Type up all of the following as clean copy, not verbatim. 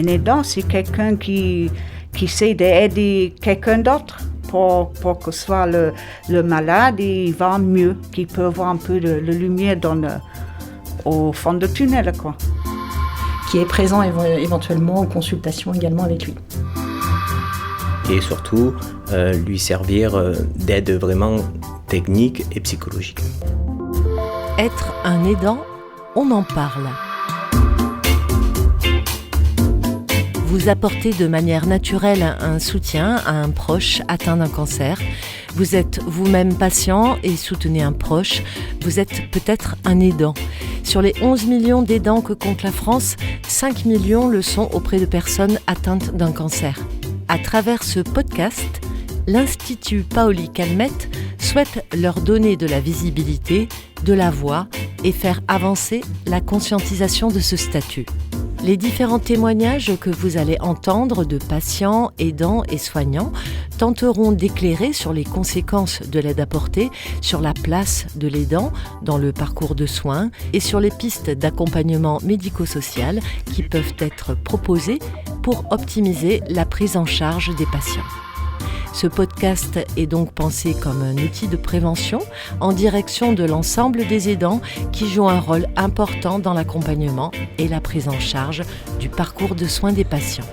Un aidant, c'est quelqu'un qui sait d'aider quelqu'un d'autre pour que soit le malade et il va mieux, qu'il peut voir un peu de lumière au fond du tunnel, quoi. Qui est présent éventuellement en consultation également avec lui. Et surtout, lui servir d'aide vraiment technique et psychologique. Être un aidant, on en parle. Vous apportez de manière naturelle un soutien à un proche atteint d'un cancer. Vous êtes vous-même patient et soutenez un proche. Vous êtes peut-être un aidant. Sur les 11 millions d'aidants que compte la France, 5 millions le sont auprès de personnes atteintes d'un cancer. À travers ce podcast, l'Institut Paoli Calmettes souhaite leur donner de la visibilité, de la voix et faire avancer la conscientisation de ce statut. Les différents témoignages que vous allez entendre de patients, aidants et soignants tenteront d'éclairer sur les conséquences de l'aide apportée, sur la place de l'aidant dans le parcours de soins et sur les pistes d'accompagnement médico-social qui peuvent être proposées pour optimiser la prise en charge des patients. Ce podcast est donc pensé comme un outil de prévention en direction de l'ensemble des aidants qui jouent un rôle important dans l'accompagnement et la prise en charge du parcours de soins des patients.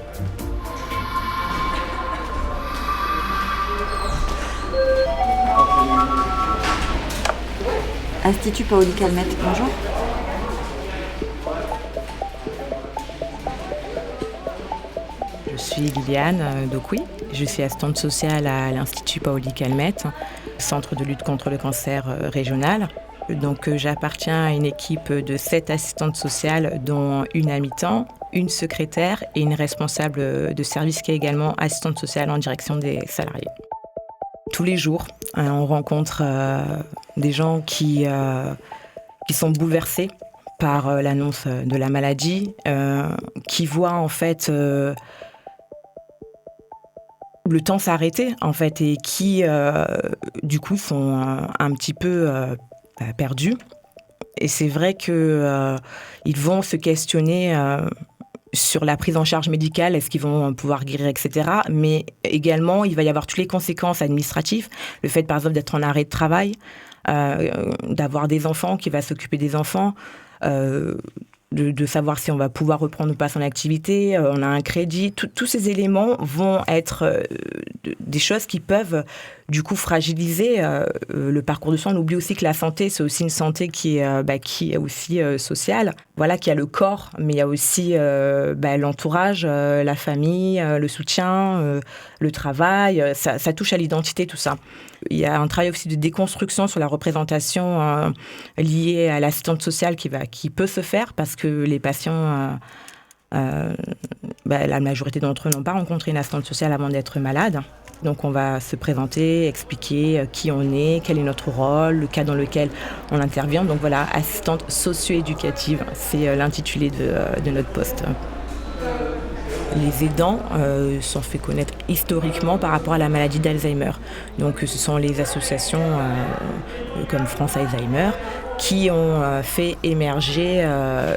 Institut Paoli Calmettes, bonjour. Je suis Liliane Docouy, je suis assistante sociale à l'Institut Paoli Calmettes, centre de lutte contre le cancer régional. Donc j'appartiens à une équipe de 7 assistantes sociales, dont une à mi-temps, une secrétaire et une responsable de service qui est également assistante sociale en direction des salariés. Tous les jours, on rencontre des gens qui sont bouleversés par l'annonce de la maladie, qui voient en fait le temps s'arrêter en fait et qui du coup sont un petit peu perdus. Et c'est vrai que ils vont se questionner sur la prise en charge médicale, est-ce qu'ils vont pouvoir guérir, etc. Mais également, il va y avoir toutes les conséquences administratives, le fait par exemple d'être en arrêt de travail, d'avoir des enfants, qui va s'occuper des enfants, de savoir si on va pouvoir reprendre ou pas son activité, on a un crédit. Tous ces éléments vont être des choses qui peuvent du coup fragiliser le parcours de soins. On oublie aussi que la santé, c'est aussi une santé qui est aussi sociale. Voilà, qu'il y a le corps, mais il y a aussi l'entourage, la famille, le soutien, le travail. Ça touche à l'identité, tout ça. Il y a un travail aussi de déconstruction sur la représentation liée à l'assistante sociale qui peut se faire parce que les patients, la majorité d'entre eux n'ont pas rencontré une assistante sociale avant d'être malades. Donc on va se présenter, expliquer qui on est, quel est notre rôle, le cas dans lequel on intervient. Donc voilà, assistante socio-éducative, c'est l'intitulé de notre poste. Les aidants sont fait connaître historiquement par rapport à la maladie d'Alzheimer. Donc ce sont les associations comme France Alzheimer qui ont fait émerger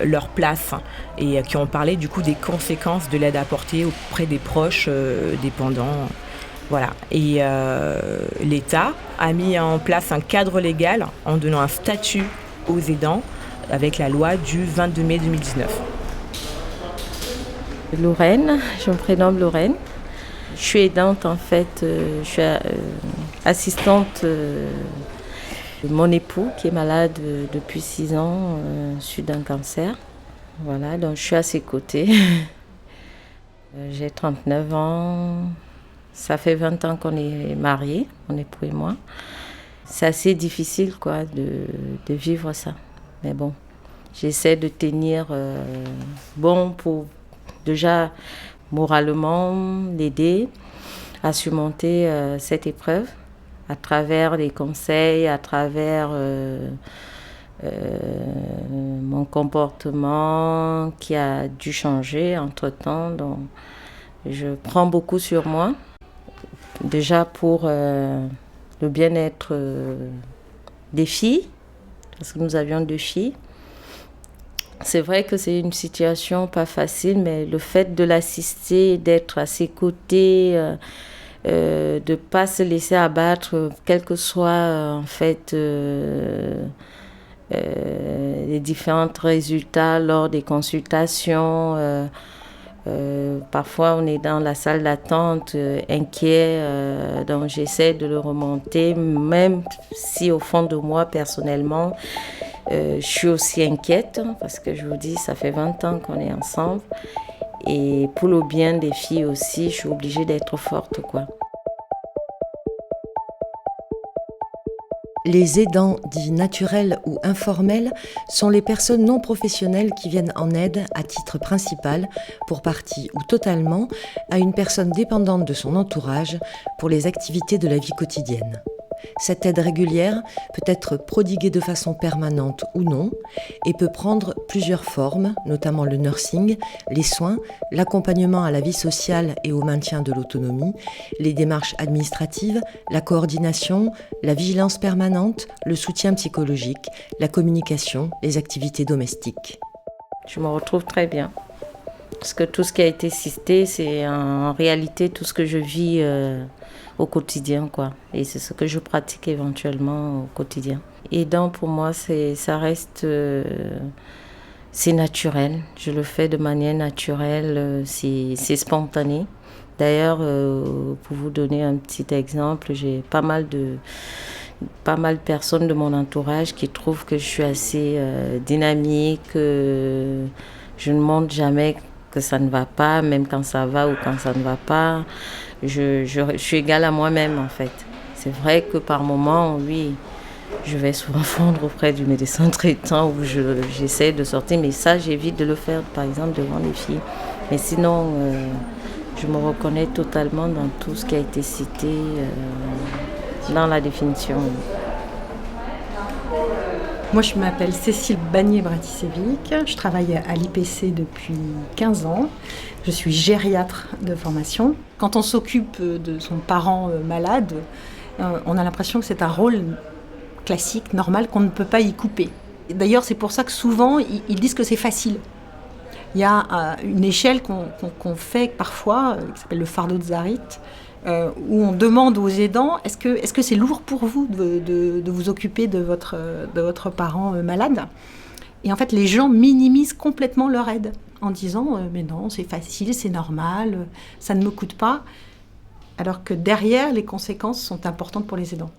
leur place et qui ont parlé du coup des conséquences de l'aide apportée auprès des proches dépendants. Voilà. Et l'État a mis en place un cadre légal en donnant un statut aux aidants avec la loi du 22 mai 2019. Lorraine, je me prénomme Lorraine. Je suis aidante en fait, je suis assistante de mon époux qui est malade depuis 6 ans, suite d'un cancer. Voilà, donc je suis à ses côtés. J'ai 39 ans, ça fait 20 ans qu'on est mariés, mon époux et moi. C'est assez difficile quoi, de vivre ça, mais bon, j'essaie de tenir bon pour déjà moralement l'aider à surmonter cette épreuve à travers les conseils, à travers mon comportement qui a dû changer entre-temps. Donc, je prends beaucoup sur moi, déjà pour le bien-être des filles, parce que nous avions 2 filles. C'est vrai que c'est une situation pas facile, mais le fait de l'assister, d'être à ses côtés, de ne pas se laisser abattre, quel que soit les différents résultats lors des consultations. Parfois, on est dans la salle d'attente, inquiet, donc j'essaie de le remonter, même si au fond de moi, personnellement, je suis aussi inquiète, parce que je vous dis, ça fait 20 ans qu'on est ensemble. Et pour le bien des filles aussi, je suis obligée d'être forte, quoi. Les aidants dits naturels ou informels sont les personnes non professionnelles qui viennent en aide à titre principal, pour partie ou totalement, à une personne dépendante de son entourage pour les activités de la vie quotidienne. Cette aide régulière peut être prodiguée de façon permanente ou non et peut prendre plusieurs formes, notamment le nursing, les soins, l'accompagnement à la vie sociale et au maintien de l'autonomie, les démarches administratives, la coordination, la vigilance permanente, le soutien psychologique, la communication, les activités domestiques. Je me retrouve très bien. Parce que tout ce qui a été cité, c'est en réalité tout ce que je vis au quotidien, quoi. Et c'est ce que je pratique éventuellement au quotidien. Et donc pour moi, ça reste... c'est naturel. Je le fais de manière naturelle, c'est spontané. D'ailleurs, pour vous donner un petit exemple, j'ai pas mal de personnes de mon entourage qui trouvent que je suis assez dynamique, que je ne montre jamais que ça ne va pas, même quand ça va ou quand ça ne va pas. Je suis égale à moi-même, en fait. C'est vrai que par moments, oui, je vais souvent fondre auprès du médecin traitant où j'essaie de sortir, mais ça, j'évite de le faire, par exemple, devant les filles. Mais sinon, je me reconnais totalement dans tout ce qui a été cité dans la définition. Moi, je m'appelle Cécile Bagné-Bratisevic. Je travaille à l'IPC depuis 15 ans. Je suis gériatre de formation. Quand on s'occupe de son parent malade, on a l'impression que c'est un rôle classique, normal, qu'on ne peut pas y couper. D'ailleurs, c'est pour ça que souvent, ils disent que c'est facile. Il y a une échelle qu'on fait parfois, qui s'appelle le fardeau de Zarit, où on demande aux aidants, est-ce que c'est lourd pour vous de vous occuper de votre parent malade ? Et en fait, les gens minimisent complètement leur aide en disant mais non, c'est facile, c'est normal, ça ne me coûte pas. Alors que derrière, les conséquences sont importantes pour les aidants.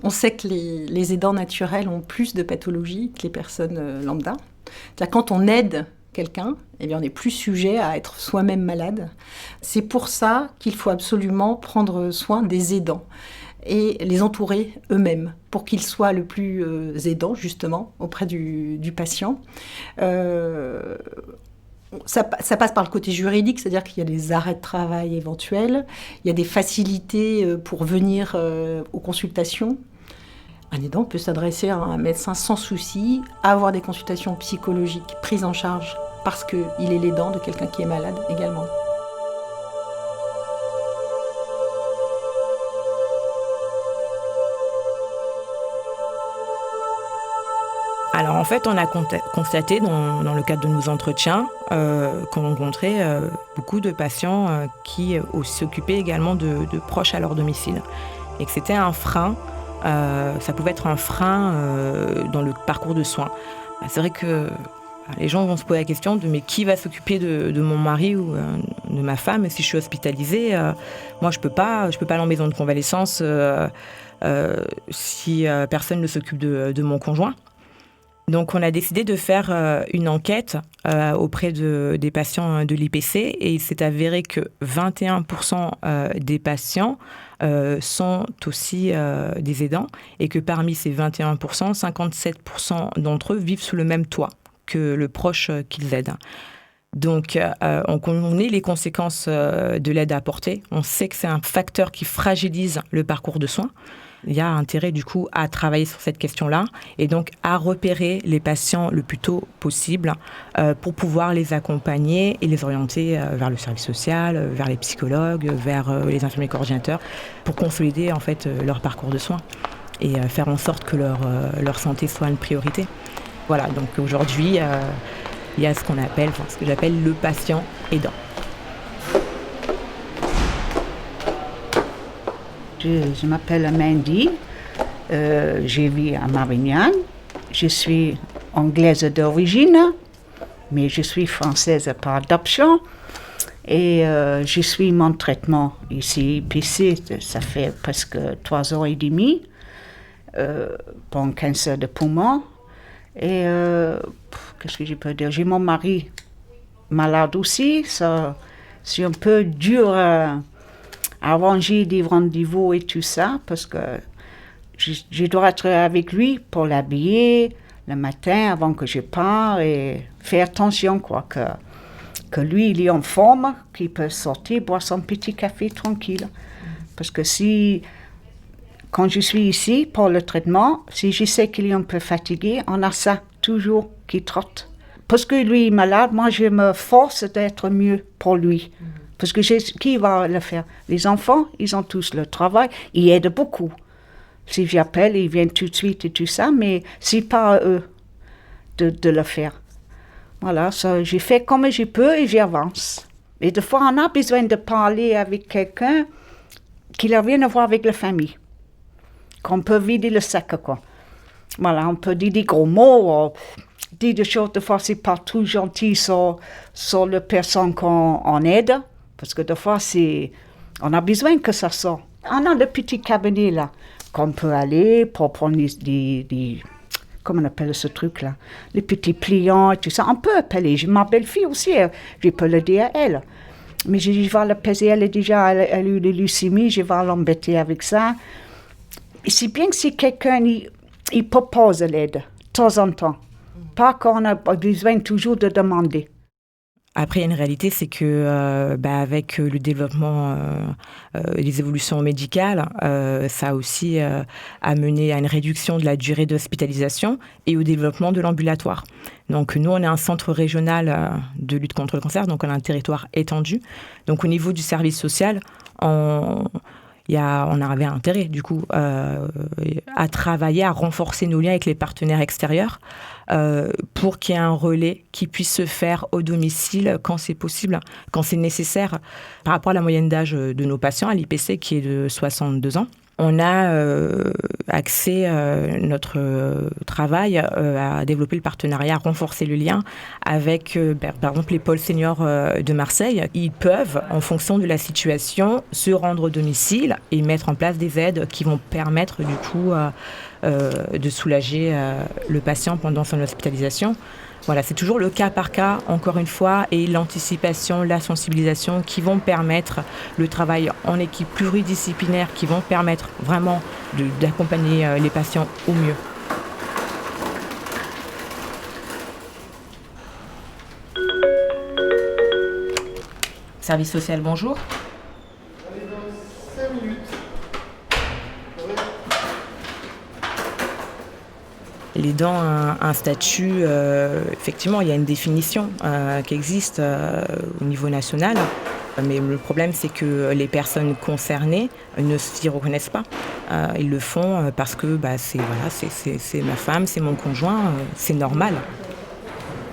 On sait que les aidants naturels ont plus de pathologies que les personnes lambda. C'est-à-dire quand on aide quelqu'un, eh bien on est plus sujet à être soi-même malade. C'est pour ça qu'il faut absolument prendre soin des aidants et les entourer eux-mêmes pour qu'ils soient le plus aidants, justement, auprès du patient. Ça passe par le côté juridique, c'est-à-dire qu'il y a des arrêts de travail éventuels, il y a des facilités pour venir aux consultations. Un aidant peut s'adresser à un médecin sans souci, avoir des consultations psychologiques prises en charge parce qu'il est l'aidant de quelqu'un qui est malade également. Alors en fait, on a constaté dans le cadre de nos entretiens qu'on rencontrait beaucoup de patients qui s'occupaient également de proches à leur domicile et que c'était un frein. Ça pouvait être un frein dans le parcours de soins. C'est vrai que les gens vont se poser la question de mais qui va s'occuper de mon mari ou de ma femme si je suis hospitalisée. Moi, je peux pas aller en maison de convalescence si personne ne s'occupe de mon conjoint. Donc, on a décidé de faire une enquête auprès des patients de l'IPC et il s'est avéré que 21% des patients sont aussi des aidants et que parmi ces 21%, 57% d'entre eux vivent sous le même toit que le proche qu'ils aident. Donc, on connaît les conséquences de l'aide à apporter. On sait que c'est un facteur qui fragilise le parcours de soins. Il y a intérêt, du coup, à travailler sur cette question-là et donc à repérer les patients le plus tôt possible pour pouvoir les accompagner et les orienter vers le service social, vers les psychologues, vers les infirmiers coordinateurs pour consolider, en fait, leur parcours de soins et faire en sorte que leur santé soit une priorité. Voilà, donc aujourd'hui, il y a ce que j'appelle le patient aidant. Je m'appelle Mandy, je vis à Marignane, je suis anglaise d'origine, mais je suis française par adoption et je suis mon traitement ici, IPC, ça fait presque 3 ans et demi pour un cancer de poumon. Et qu'est-ce que je peux dire? J'ai mon mari malade aussi, ça, c'est un peu dur à arranger des rendez-vous et tout ça, parce que je dois être avec lui pour l'habiller le matin avant que je pars et faire attention, quoi, que lui, il est en forme, qu'il peut sortir, boire son petit café tranquille. Parce que quand je suis ici pour le traitement, si je sais qu'il est un peu fatigué, on a ça toujours qui trotte. Parce que lui est malade, moi je me force d'être mieux pour lui. Parce que qui va le faire? Les enfants, ils ont tous le travail, ils aident beaucoup. Si j'appelle, ils viennent tout de suite et tout ça, mais c'est pas à eux de le faire. Voilà, ça, j'ai fait comme je peux et j'avance. Et des fois, on a besoin de parler avec quelqu'un qui n'a rien à voir avec la famille. Qu'on peut vider le sac, quoi. Voilà, on peut dire des gros mots, dire des choses, des fois, c'est pas tout gentil sur la personne qu'on aide. Parce que des fois, on a besoin que ça sorte. On a le petit cabinet là, qu'on peut aller pour prendre des comment on appelle ce truc-là? Les petits pliants et tout ça. On peut appeler. Ma belle-fille aussi, je peux le dire à elle. Mais je vais la peser, elle a eu de leucémie, je vais l'embêter avec ça. Et c'est bien que si quelqu'un il propose l'aide, de temps en temps. Pas qu'on a besoin toujours de demander. Après, il y a une réalité, c'est que avec le développement, les évolutions médicales, ça a aussi amené à une réduction de la durée d'hospitalisation et au développement de l'ambulatoire. Donc nous, on est un centre régional de lutte contre le cancer, donc on a un territoire étendu. Donc au niveau du service social, on avait intérêt, du coup, à travailler, à renforcer nos liens avec les partenaires extérieurs pour qu'il y ait un relais qui puisse se faire au domicile quand c'est possible, quand c'est nécessaire. Par rapport à la moyenne d'âge de nos patients, à l'IPC qui est de 62 ans, on a axé notre travail à développer le partenariat, à renforcer le lien avec, par exemple, les pôles seniors de Marseille. Ils peuvent, en fonction de la situation, se rendre au domicile et mettre en place des aides qui vont permettre, du coup, de soulager le patient pendant son hospitalisation. Voilà, c'est toujours le cas par cas, encore une fois, et l'anticipation, la sensibilisation qui vont permettre le travail en équipe pluridisciplinaire, qui vont permettre vraiment d'accompagner les patients au mieux. Service social, bonjour. Les dents ont un statut, effectivement, il y a une définition qui existe au niveau national. Mais le problème, c'est que les personnes concernées ne s'y reconnaissent pas. Ils le font parce que c'est ma femme, c'est mon conjoint, c'est normal.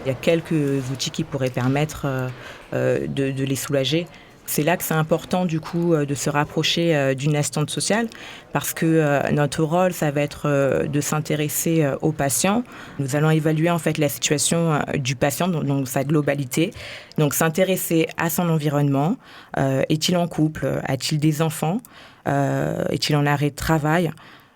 Il y a quelques outils qui pourraient permettre de les soulager. C'est là que c'est important, du coup, de se rapprocher d'une assistante sociale parce que notre rôle, ça va être de s'intéresser au patient. Nous allons évaluer, en fait, la situation du patient, donc sa globalité. Donc, s'intéresser à son environnement. Est-il en couple? A-t-il des enfants? Est-il en arrêt de travail?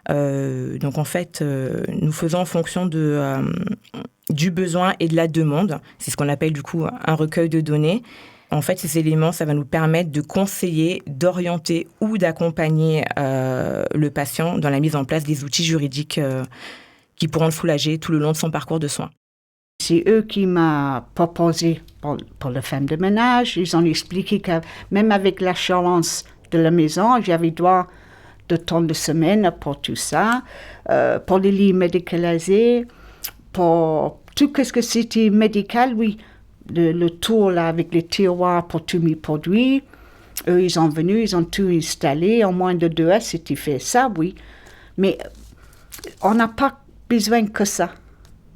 Donc, en fait, nous faisons en fonction du besoin et de la demande. C'est ce qu'on appelle, du coup, un recueil de données. En fait, ces éléments, ça va nous permettre de conseiller, d'orienter ou d'accompagner le patient dans la mise en place des outils juridiques qui pourront le soulager tout le long de son parcours de soins. C'est eux qui m'ont proposé pour la femme de ménage. Ils ont expliqué que même avec l'assurance de la maison, j'avais droit de temps de semaine pour tout ça, pour les lits médicalisés, pour tout ce que c'était médical, oui. Le tour là avec les tiroirs pour tous mes produits. Eux, ils sont venus, ils ont tout installé. En moins de 2 heures, c'était fait ça, oui. Mais on n'a pas besoin que ça.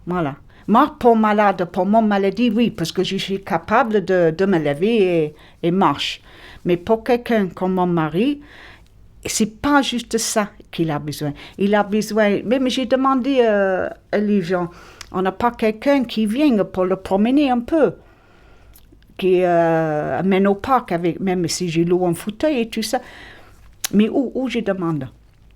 Voilà. Moi, pour malade, pour mon maladie, oui, parce que je suis capable de me lever et marche. Mais pour quelqu'un comme mon mari, c'est pas juste ça qu'il a besoin. Il a besoin, même j'ai demandé à les gens, on n'a pas quelqu'un qui vient pour le promener un peu, qui amène au parc, avec, même si j'ai loue un fauteuil et tout ça. Mais où je demande?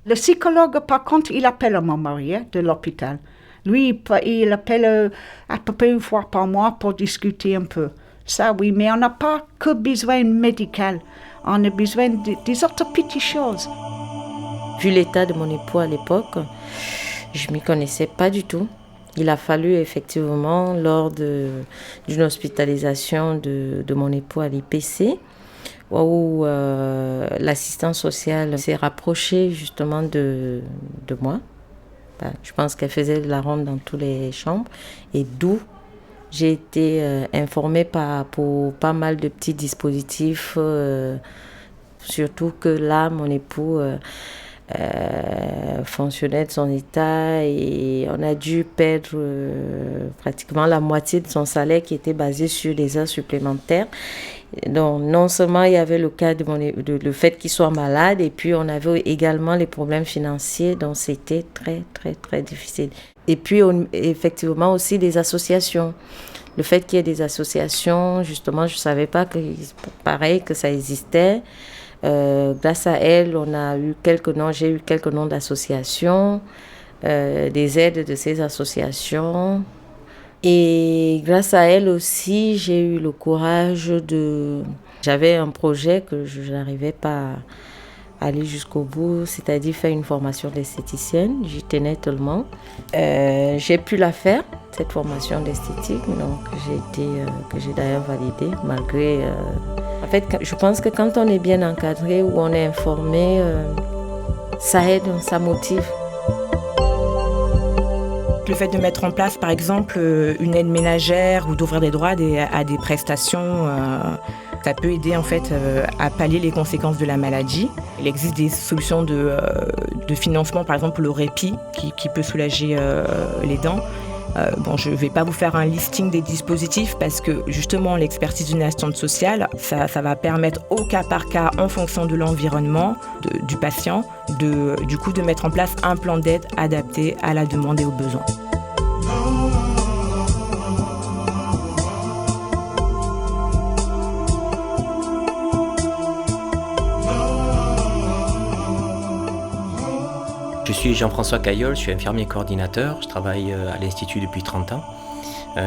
Le psychologue, par contre, il appelle mon mari de l'hôpital. Lui, il appelle à peu près une fois par mois pour discuter un peu. Ça, oui, mais on n'a pas que besoin médical. On a besoin des autres petites choses. Vu l'état de mon époux à l'époque, je ne m'y connaissais pas du tout. Il a fallu effectivement, lors d'une hospitalisation de mon époux à l'IPC, où l'assistante sociale s'est rapprochée justement de moi. Je pense qu'elle faisait la ronde dans toutes les chambres, et d'où j'ai été informée pour pas mal de petits dispositifs, surtout que là, mon époux fonctionnait de son état et on a dû perdre pratiquement la moitié de son salaire qui était basé sur les heures supplémentaires. Donc, non seulement il y avait le cas le fait qu'il soit malade, et puis on avait également les problèmes financiers, donc c'était très, très, très difficile. Et puis, effectivement, aussi des associations. Le fait qu'il y ait des associations, justement, je ne savais pas que ça existait. Grâce à elle, j'ai eu quelques noms d'associations, des aides de ces associations. Et grâce à elle aussi, j'ai eu le courage J'avais un projet que je n'arrivais pas à aller jusqu'au bout, c'est-à-dire faire une formation d'esthéticienne. J'y tenais tellement. J'ai pu la faire, cette formation d'esthétique, donc que j'ai d'ailleurs validée, malgré... En fait, je pense que quand on est bien encadré ou on est informé, ça aide, ça motive. Le fait de mettre en place, par exemple, une aide ménagère ou d'ouvrir des droits à des prestations, ça peut aider en fait à pallier les conséquences de la maladie. Il existe des solutions de financement, par exemple le répit, qui peut soulager les dents. Je ne vais pas vous faire un listing des dispositifs parce que justement l'expertise d'une assistante sociale, ça va permettre au cas par cas, en fonction de l'environnement du patient, du coup de mettre en place un plan d'aide adapté à la demande et aux besoins. Je suis Jean-François Caillol, je suis infirmier coordinateur, je travaille à l'Institut depuis 30 ans.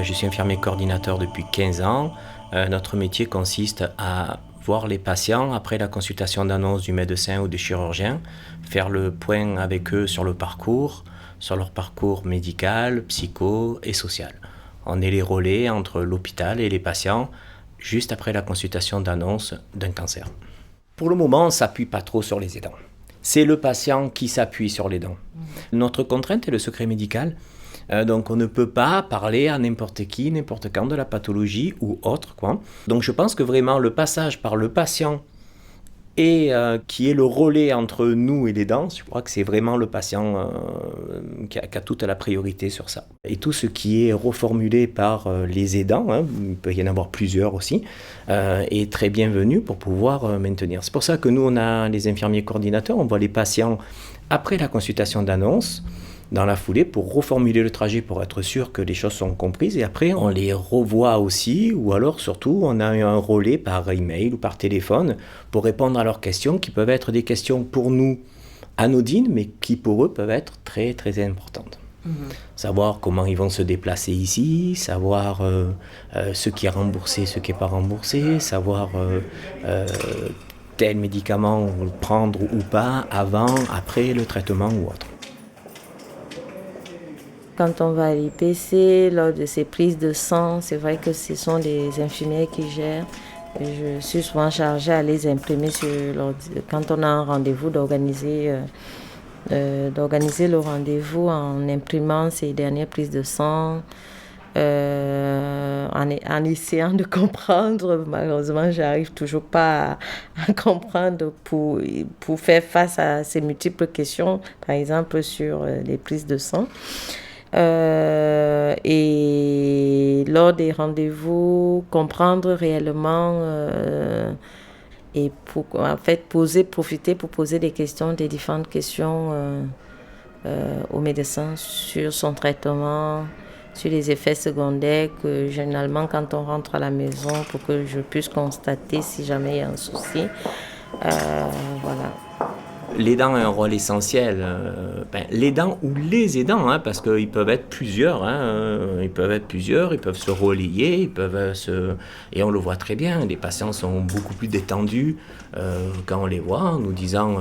Je suis infirmier coordinateur depuis 15 ans. Notre métier consiste à voir les patients après la consultation d'annonce du médecin ou du chirurgien, faire le point avec eux sur leur parcours médical, psycho et social. On est les relais entre l'hôpital et les patients juste après la consultation d'annonce d'un cancer. Pour le moment, on ne s'appuie pas trop sur les aidants. C'est le patient qui s'appuie sur les dents. Notre contrainte est le secret médical. Donc on ne peut pas parler à n'importe qui, n'importe quand de la pathologie ou autre, quoi. Donc je pense que vraiment le passage par le patient et qui est le relais entre nous et les dents, je crois que c'est vraiment le patient qui a toute la priorité sur ça. Et tout ce qui est reformulé par les aidants, il peut y en avoir plusieurs aussi, est très bienvenu pour pouvoir maintenir. C'est pour ça que nous, on a les infirmiers coordinateurs, on voit les patients après la consultation d'annonce, dans la foulée, pour reformuler le trajet, pour être sûr que les choses sont comprises. Et après, on les revoit aussi, ou alors surtout, on a un relais par email ou par téléphone pour répondre à leurs questions, qui peuvent être des questions pour nous anodines, mais qui pour eux peuvent être très, très importantes. Savoir comment ils vont se déplacer ici, savoir ce qui est remboursé, ce qui n'est pas remboursé, savoir tel médicament prendre ou pas, avant, après le traitement ou autre. Quand on va à l'IPC, lors de ces prises de sang, c'est vrai que ce sont les infirmières qui gèrent. Je suis souvent chargée à les imprimer quand on a un rendez-vous, d'organiser le rendez-vous en imprimant ces dernières prises de sang, en essayant de comprendre. Malheureusement, j'arrive toujours pas à comprendre pour faire face à ces multiples questions, par exemple sur les prises de sang. Et lors des rendez-vous, comprendre réellement et en fait profiter pour poser des différentes questions au médecin sur son traitement, sur les effets secondaires que généralement quand on rentre à la maison pour que je puisse constater si jamais il y a un souci. Voilà. L'aidant a un rôle essentiel. L'aidant ou les aidants, parce qu'ils peuvent être plusieurs. Ils peuvent se relayer, et on le voit très bien. Les patients sont beaucoup plus détendus quand on les voit, en nous disant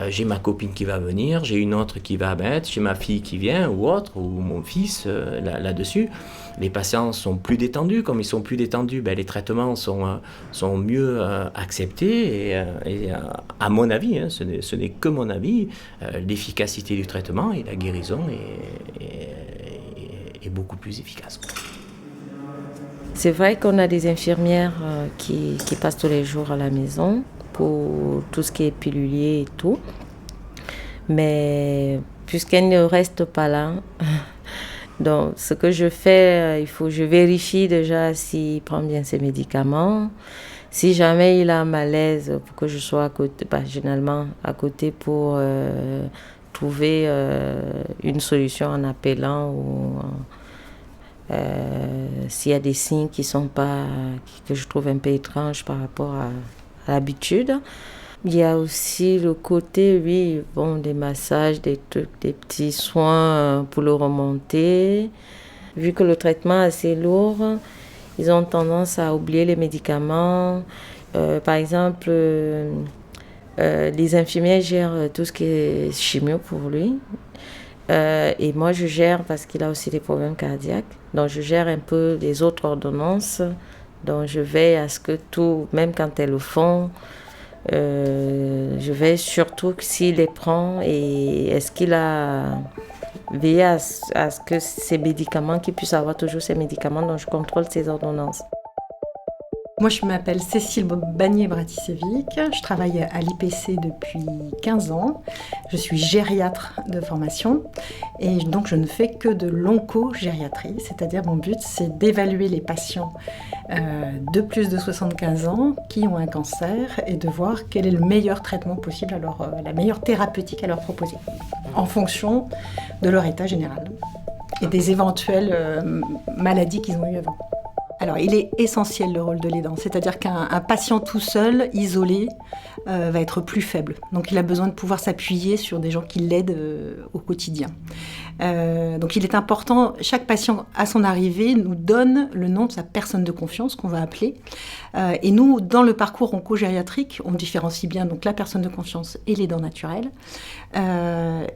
j'ai ma copine qui va venir, j'ai une autre qui va mettre, j'ai ma fille qui vient ou autre, ou mon fils là-dessus. Les patients sont plus détendus. Comme ils sont plus détendus, les traitements sont mieux acceptés. Et à mon avis, ce n'est que mon avis, l'efficacité du traitement et la guérison est beaucoup plus efficace. C'est vrai qu'on a des infirmières qui passent tous les jours à la maison pour tout ce qui est pilulier et tout. Mais puisqu'elles ne restent pas là... Donc, ce que je fais, je vérifie déjà s'il prend bien ses médicaments. Si jamais il a un malaise, pour que je sois à côté, généralement à côté pour trouver une solution en appelant ou s'il y a des signes que je trouve un peu étranges par rapport à l'habitude. Il y a aussi le côté, des massages, des trucs, des petits soins pour le remonter. Vu que le traitement est assez lourd, ils ont tendance à oublier les médicaments. Par exemple, les infirmières gèrent tout ce qui est chimio pour lui. Et moi, je gère parce qu'il a aussi des problèmes cardiaques. Donc, je gère un peu les autres ordonnances. Donc, je veille à ce que tout, même quand elles le font, je vais surtout s'il les prend et est-ce qu'il a veillé à ce que ces médicaments, qu'il puisse avoir toujours ces médicaments, donc je contrôle ces ordonnances. Moi, je m'appelle Cécile Bagné-Bratisevic, je travaille à l'IPC depuis 15 ans, je suis gériatre de formation et donc je ne fais que de l'oncogériatrie, c'est-à-dire mon but c'est d'évaluer les patients de plus de 75 ans qui ont un cancer et de voir quel est le meilleur traitement possible, la meilleure thérapeutique à leur proposer en fonction de leur état général et des éventuelles maladies qu'ils ont eues avant. Alors, il est essentiel le rôle de l'aidant, c'est-à-dire qu'un patient tout seul, isolé, va être plus faible. Donc, il a besoin de pouvoir s'appuyer sur des gens qui l'aident au quotidien. Donc, il est important, chaque patient à son arrivée nous donne le nom de sa personne de confiance qu'on va appeler. Et nous, dans le parcours oncogériatrique, on différencie bien donc la personne de confiance et l'aidant naturel.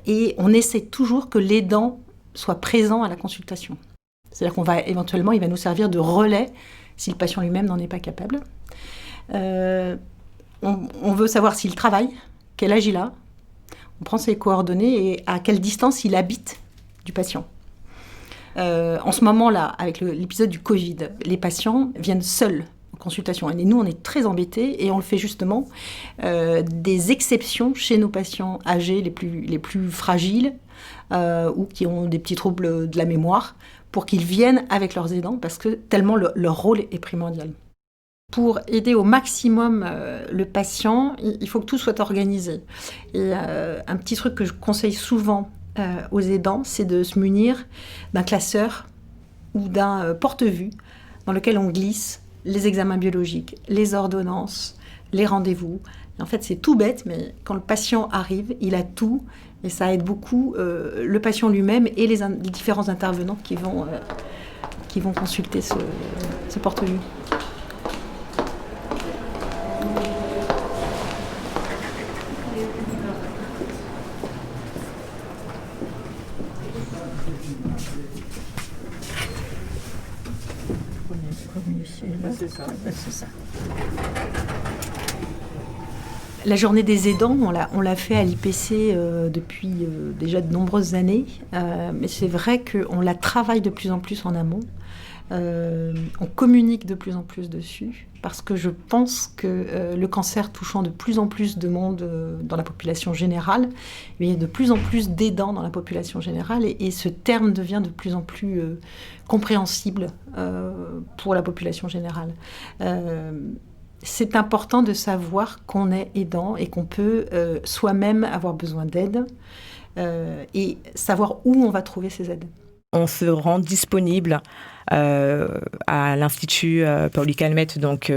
Et on essaie toujours que l'aidant soit présent à la consultation. C'est-à-dire qu'on va éventuellement, il va nous servir de relais si le patient lui-même n'en est pas capable. On veut savoir s'il travaille, quel âge il a. On prend ses coordonnées et à quelle distance il habite du patient. En ce moment-là, avec l'épisode du Covid, les patients viennent seuls en consultation. Et nous, on est très embêtés et on le fait justement des exceptions chez nos patients âgés les plus fragiles ou qui ont des petits troubles de la mémoire, pour qu'ils viennent avec leurs aidants, parce que tellement leur rôle est primordial. Pour aider au maximum le patient, il faut que tout soit organisé. Et un petit truc que je conseille souvent aux aidants, c'est de se munir d'un classeur ou d'un porte-vue dans lequel on glisse les examens biologiques, les ordonnances, les rendez-vous. En fait, c'est tout bête, mais quand le patient arrive, il a tout. Et ça aide beaucoup le patient lui-même et les différents intervenants qui vont consulter ce porte-vue. C'est ça. La journée des aidants, on l'a fait à l'IPC depuis déjà de nombreuses années, mais c'est vrai qu'on la travaille de plus en plus en amont. On communique de plus en plus dessus parce que je pense que le cancer touchant de plus en plus de monde dans la population générale, il y a de plus en plus d'aidants dans la population générale et ce terme devient de plus en plus compréhensible pour la population générale. C'est important de savoir qu'on est aidant et qu'on peut soi-même avoir besoin d'aide et savoir où on va trouver ces aides. On se rend disponible à l'Institut Paoli Calmettes, donc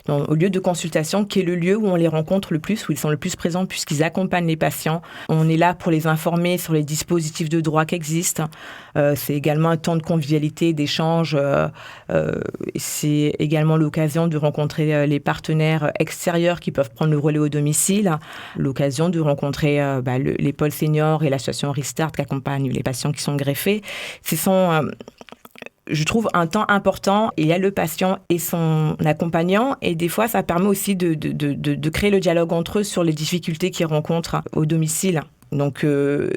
au lieu de consultation, qui est le lieu où on les rencontre le plus, où ils sont le plus présents, puisqu'ils accompagnent les patients. On est là pour les informer sur les dispositifs de droit qui existent. C'est également un temps de convivialité, d'échange. C'est également l'occasion de rencontrer les partenaires extérieurs qui peuvent prendre le relais au domicile. L'occasion de rencontrer les pôles seniors et l'association Restart qui accompagne les patients qui sont greffés. Ce sont... je trouve un temps important. Il y a le patient et son accompagnant et des fois ça permet aussi de créer le dialogue entre eux sur les difficultés qu'ils rencontrent au domicile. Donc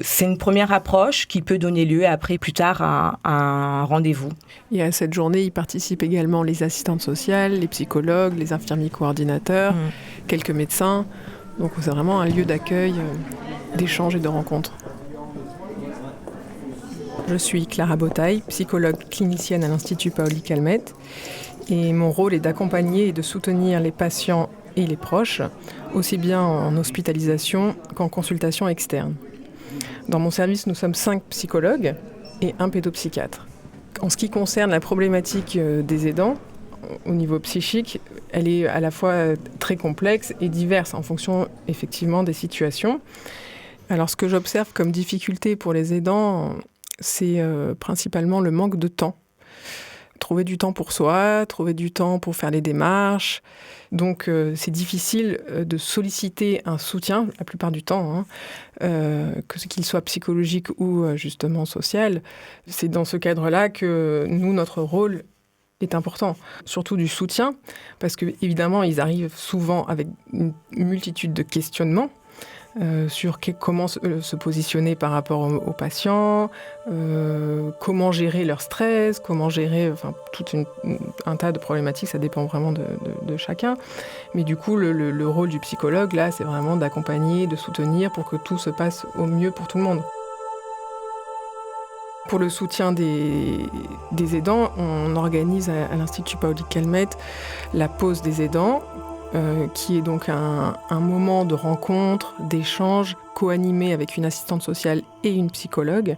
c'est une première approche qui peut donner lieu après plus tard à un rendez-vous. Et à cette journée, y participent également les assistantes sociales, les psychologues, les infirmiers coordinateurs, quelques médecins. Donc c'est vraiment un lieu d'accueil, d'échange et de rencontre. Je suis Clara Botaille, psychologue clinicienne à l'Institut Paoli Calmettes et mon rôle est d'accompagner et de soutenir les patients et les proches, aussi bien en hospitalisation qu'en consultation externe. Dans mon service, nous sommes 5 psychologues et 1 pédopsychiatre. En ce qui concerne la problématique des aidants, au niveau psychique, elle est à la fois très complexe et diverse en fonction effectivement des situations. Alors ce que j'observe comme difficulté pour les aidants, c'est principalement le manque de temps. Trouver du temps pour soi, trouver du temps pour faire les démarches. Donc c'est difficile de solliciter un soutien, la plupart du temps, qu'il soit psychologique ou justement social. C'est dans ce cadre-là que nous, notre rôle est important. Surtout du soutien, parce qu'évidemment, ils arrivent souvent avec une multitude de questionnements. Sur comment se positionner par rapport aux patients, comment gérer leur stress, comment gérer tout un tas de problématiques, ça dépend vraiment de chacun. Mais du coup, le rôle du psychologue, là, c'est vraiment d'accompagner, de soutenir pour que tout se passe au mieux pour tout le monde. Pour le soutien des aidants, on organise à l'Institut Paoli Calmettes la pause des aidants, qui est donc un moment de rencontre, d'échange, co-animé avec une assistante sociale et une psychologue,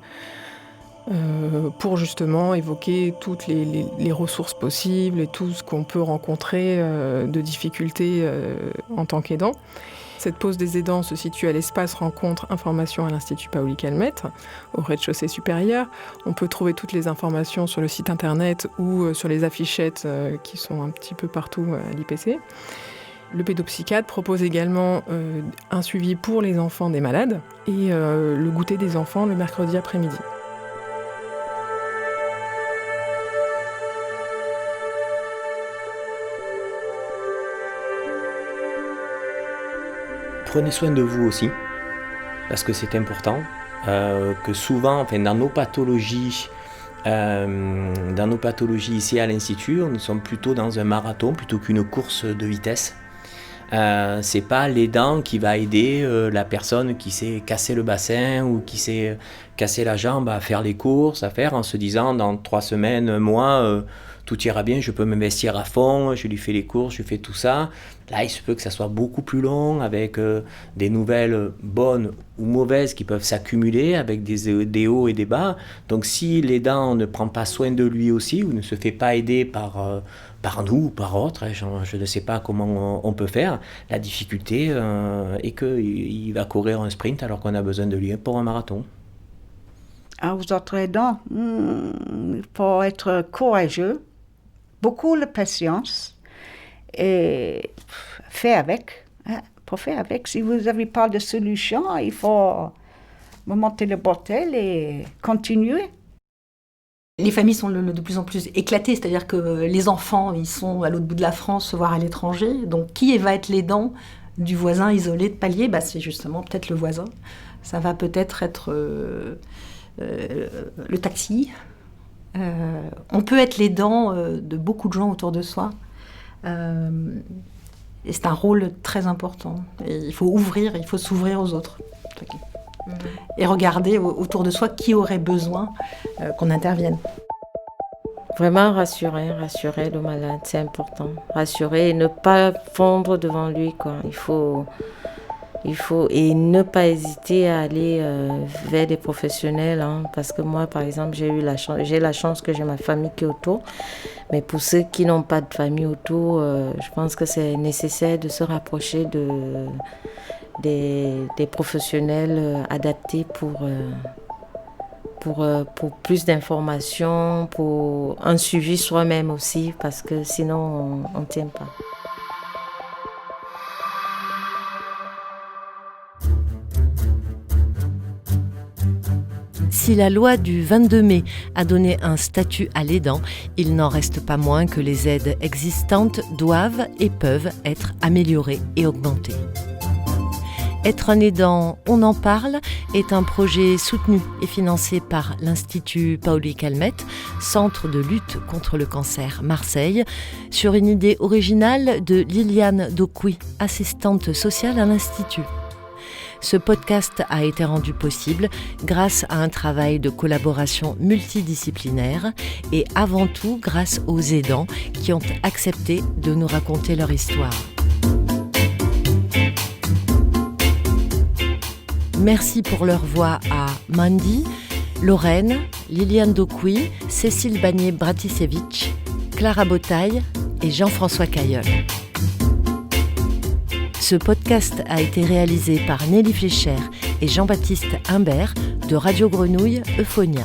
pour justement évoquer toutes les ressources possibles et tout ce qu'on peut rencontrer de difficultés en tant qu'aidant. Cette pause des aidants se situe à l'espace rencontre information à l'Institut Paoli Calmettes, au rez-de-chaussée supérieur. On peut trouver toutes les informations sur le site internet ou sur les affichettes qui sont un petit peu partout à l'IPC. Le pédopsychiatre propose également un suivi pour les enfants des malades et le goûter des enfants le mercredi après-midi. Prenez soin de vous aussi, parce que c'est important, que souvent, dans nos pathologies ici à l'Institut, nous sommes plutôt dans un marathon plutôt qu'une course de vitesse. C'est pas l'aidant qui va aider la personne qui s'est cassé le bassin ou qui s'est cassé la jambe à faire les courses, en se disant dans 3 semaines, un mois, tout ira bien, je peux m'investir à fond, je lui fais les courses, je fais tout ça. Là, il se peut que ça soit beaucoup plus long, avec des nouvelles bonnes ou mauvaises qui peuvent s'accumuler, avec des hauts et des bas. Donc si l'aidant ne prend pas soin de lui aussi, ou ne se fait pas aider par nous ou par autres, je ne sais pas comment on peut faire, la difficulté est qu'il va courir un sprint alors qu'on a besoin de lui pour un marathon. Aux autres aidants, il faut être courageux, beaucoup de patience et faire avec. Pour faire avec, si vous n'avez pas de solution, il faut monter le bordel et continuer. Les familles sont de plus en plus éclatées, c'est-à-dire que les enfants, ils sont à l'autre bout de la France, voire à l'étranger. Donc, qui va être l'aidant du voisin isolé de palier ? C'est justement peut-être le voisin. Ça va peut-être être le taxi, On peut être l'aidant de beaucoup de gens autour de soi. Et c'est un rôle très important. Et il faut s'ouvrir aux autres. Et regarder autour de soi qui aurait besoin qu'on intervienne. Vraiment rassurer le malade, c'est important. Rassurer et ne pas fondre devant lui, quoi. Il faut et ne pas hésiter à aller vers des professionnels, hein, parce que moi, par exemple, j'ai la chance que j'ai ma famille qui est autour. Mais pour ceux qui n'ont pas de famille autour, je pense que c'est nécessaire de se rapprocher des professionnels adaptés pour plus d'informations, pour un suivi soi-même aussi, parce que sinon on ne tient pas. Si la loi du 22 mai a donné un statut à l'aidant, il n'en reste pas moins que les aides existantes doivent et peuvent être améliorées et augmentées. Être un aidant, on en parle, est un projet soutenu et financé par l'Institut Paoli Calmettes, centre de lutte contre le cancer Marseille, sur une idée originale de Liliane Docouy, assistante sociale à l'Institut. Ce podcast a été rendu possible grâce à un travail de collaboration multidisciplinaire et avant tout grâce aux aidants qui ont accepté de nous raconter leur histoire. Merci pour leur voix à Mandy, Lorraine, Liliane Docouy, Cécile Bagné-Bratisevich, Clara Botaille et Jean-François Cailleul. Ce podcast a été réalisé par Nelly Fléchère et Jean-Baptiste Imbert de Radio Grenouille Euphonia.